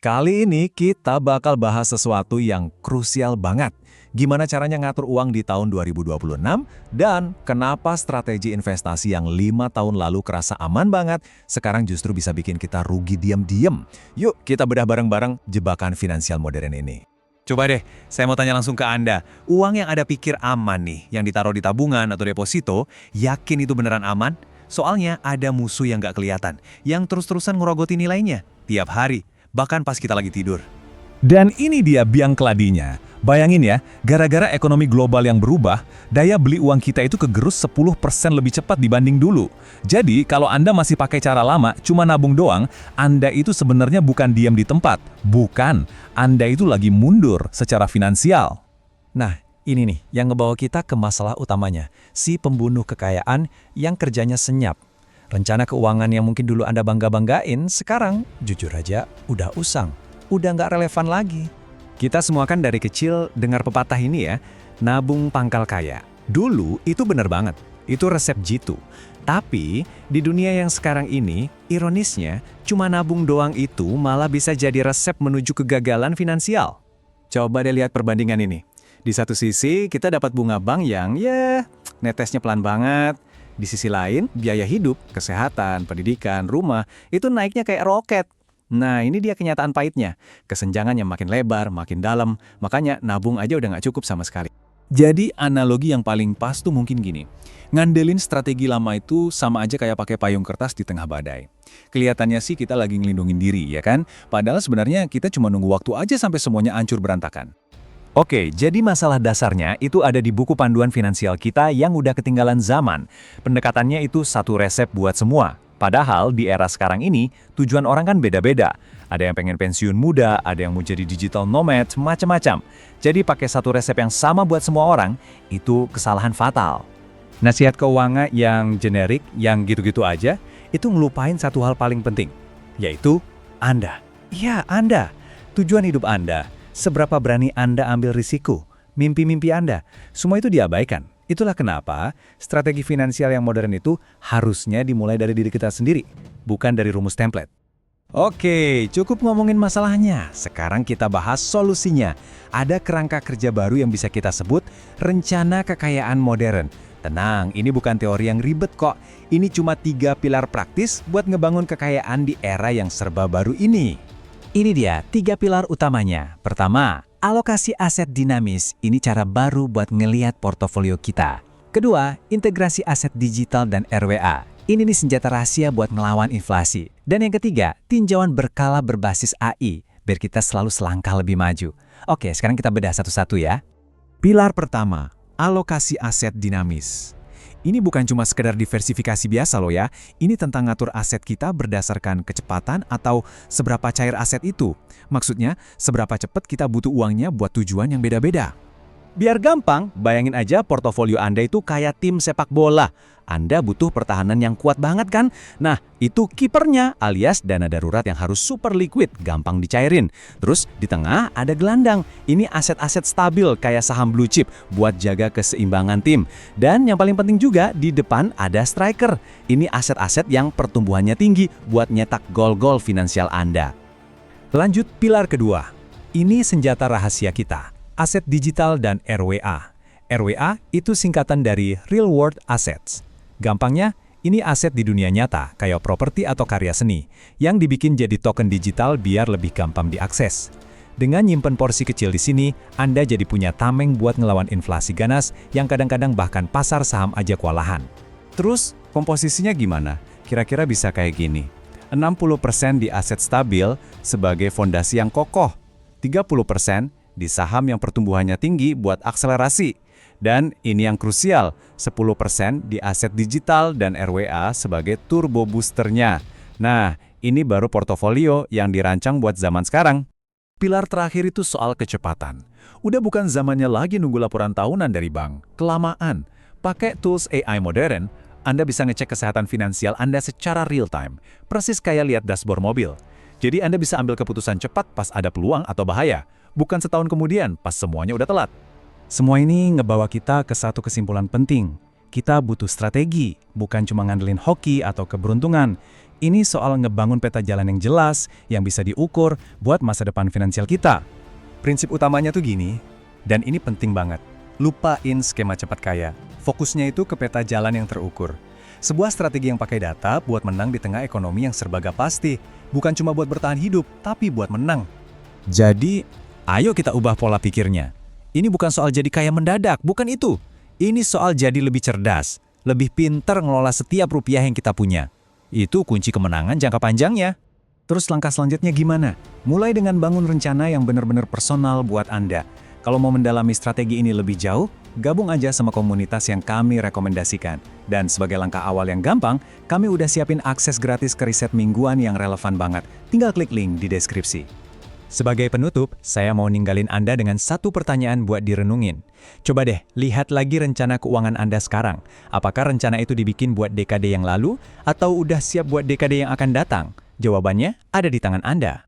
Kali ini kita bakal bahas sesuatu yang krusial banget. Gimana caranya ngatur uang di tahun 2026 dan kenapa strategi investasi yang 5 tahun lalu kerasa aman banget, sekarang justru bisa bikin kita rugi diam-diam. Yuk kita bedah bareng-bareng jebakan finansial modern ini. Coba deh, saya mau tanya langsung ke Anda. Uang yang Anda pikir aman nih, yang ditaruh di tabungan atau deposito, yakin itu beneran aman? Soalnya ada musuh yang nggak kelihatan, yang terus-terusan ngerogoti nilainya tiap hari, bahkan pas kita lagi tidur. Dan ini dia biang keladinya. Bayangin ya, gara-gara ekonomi global yang berubah, daya beli uang kita itu kegerus 10% lebih cepat dibanding dulu. Jadi, kalau Anda masih pakai cara lama, cuma nabung doang, Anda itu sebenarnya bukan diam di tempat. Bukan, Anda itu lagi mundur secara finansial. Nah, ini nih yang ngebawa kita ke masalah utamanya, si pembunuh kekayaan yang kerjanya senyap. Rencana keuangan yang mungkin dulu Anda bangga-banggain, sekarang jujur aja udah usang, udah nggak relevan lagi. Kita semua kan dari kecil dengar pepatah ini ya, nabung pangkal kaya. Dulu itu bener banget, itu resep jitu. Tapi di dunia yang sekarang ini, ironisnya, cuma nabung doang itu malah bisa jadi resep menuju kegagalan finansial. Coba deh lihat perbandingan ini. Di satu sisi kita dapat bunga bank yang netesnya pelan banget. Di sisi lain, biaya hidup, kesehatan, pendidikan, rumah, itu naiknya kayak roket. Nah, ini dia kenyataan pahitnya. Kesenjangan yang makin lebar, makin dalam, makanya nabung aja udah nggak cukup sama sekali. Jadi, analogi yang paling pas tuh mungkin gini. Ngandelin strategi lama itu sama aja kayak pakai payung kertas di tengah badai. Kelihatannya sih kita lagi ngelindungin diri, ya kan? Padahal sebenarnya kita cuma nunggu waktu aja sampai semuanya hancur berantakan. Oke, jadi masalah dasarnya itu ada di buku panduan finansial kita yang udah ketinggalan zaman. Pendekatannya itu satu resep buat semua. Padahal di era sekarang ini, tujuan orang kan beda-beda. Ada yang pengen pensiun muda, ada yang mau jadi digital nomad, macam-macam. Jadi pakai satu resep yang sama buat semua orang, itu kesalahan fatal. Nasihat keuangan yang generik, yang gitu-gitu aja, itu ngelupain satu hal paling penting, yaitu Anda. Iya, Anda. Tujuan hidup Anda. Seberapa berani Anda ambil risiko, mimpi-mimpi Anda, semua itu diabaikan. Itulah kenapa strategi finansial yang modern itu harusnya dimulai dari diri kita sendiri, bukan dari rumus template. Oke, cukup ngomongin masalahnya. Sekarang kita bahas solusinya. Ada kerangka kerja baru yang bisa kita sebut rencana kekayaan modern. Tenang, ini bukan teori yang ribet kok. Ini cuma 3 pilar praktis buat ngebangun kekayaan di era yang serba baru ini. Ini dia 3 pilar utamanya. Pertama, alokasi aset dinamis. Ini cara baru buat ngelihat portofolio kita. Kedua, integrasi aset digital dan RWA. Ini nih senjata rahasia buat ngelawan inflasi. Dan yang ketiga, tinjauan berkala berbasis AI, biar kita selalu selangkah lebih maju. Oke, sekarang kita bedah satu-satu ya. Pilar pertama, alokasi aset dinamis. Ini bukan cuma sekedar diversifikasi biasa loh ya. Ini tentang ngatur aset kita berdasarkan kecepatan atau seberapa cair aset itu. Maksudnya, seberapa cepat kita butuh uangnya buat tujuan yang beda-beda. Biar gampang, bayangin aja portofolio Anda itu kayak tim sepak bola. Anda butuh pertahanan yang kuat banget kan? Nah, itu kipernya alias dana darurat yang harus super liquid, gampang dicairin. Terus di tengah ada gelandang. Ini aset-aset stabil kayak saham blue chip buat jaga keseimbangan tim. Dan yang paling penting juga di depan ada striker. Ini aset-aset yang pertumbuhannya tinggi buat nyetak gol-gol finansial Anda. Lanjut pilar kedua. Ini senjata rahasia kita. Aset digital dan RWA. RWA itu singkatan dari Real World Assets. Gampangnya, ini aset di dunia nyata, kayak properti atau karya seni, yang dibikin jadi token digital biar lebih gampang diakses. Dengan nyimpen porsi kecil di sini, Anda jadi punya tameng buat ngelawan inflasi ganas yang kadang-kadang bahkan pasar saham aja kewalahan. Terus, komposisinya gimana? Kira-kira bisa kayak gini. 60% di aset stabil sebagai fondasi yang kokoh. 30% di saham yang pertumbuhannya tinggi buat akselerasi. Dan ini yang krusial, 10% di aset digital dan RWA sebagai turbo boosternya. Nah, ini baru portofolio yang dirancang buat zaman sekarang. Pilar terakhir itu soal kecepatan. Udah bukan zamannya lagi nunggu laporan tahunan dari bank. Kelamaan. Pakai tools AI modern, Anda bisa ngecek kesehatan finansial Anda secara real time. Persis kayak lihat dashboard mobil. Jadi Anda bisa ambil keputusan cepat pas ada peluang atau bahaya. Bukan setahun kemudian, pas semuanya udah telat. Semua ini ngebawa kita ke satu kesimpulan penting. Kita butuh strategi, bukan cuma ngandelin hoki atau keberuntungan. Ini soal ngebangun peta jalan yang jelas, yang bisa diukur buat masa depan finansial kita. Prinsip utamanya tuh gini, dan ini penting banget. Lupain skema cepat kaya. Fokusnya itu ke peta jalan yang terukur. Sebuah strategi yang pakai data buat menang di tengah ekonomi yang serba gak pasti. Bukan cuma buat bertahan hidup, tapi buat menang. Jadi, ayo kita ubah pola pikirnya. Ini bukan soal jadi kaya mendadak, bukan itu. Ini soal jadi lebih cerdas, lebih pintar ngelola setiap rupiah yang kita punya. Itu kunci kemenangan jangka panjangnya. Terus langkah selanjutnya gimana? Mulai dengan bangun rencana yang benar-benar personal buat Anda. Kalau mau mendalami strategi ini lebih jauh, gabung aja sama komunitas yang kami rekomendasikan. Dan sebagai langkah awal yang gampang, kami udah siapin akses gratis ke riset mingguan yang relevan banget. Tinggal klik link di deskripsi. Sebagai penutup, saya mau ninggalin Anda dengan satu pertanyaan buat direnungin. Coba deh, lihat lagi rencana keuangan Anda sekarang. Apakah rencana itu dibikin buat dekade yang lalu, atau udah siap buat dekade yang akan datang? Jawabannya ada di tangan Anda.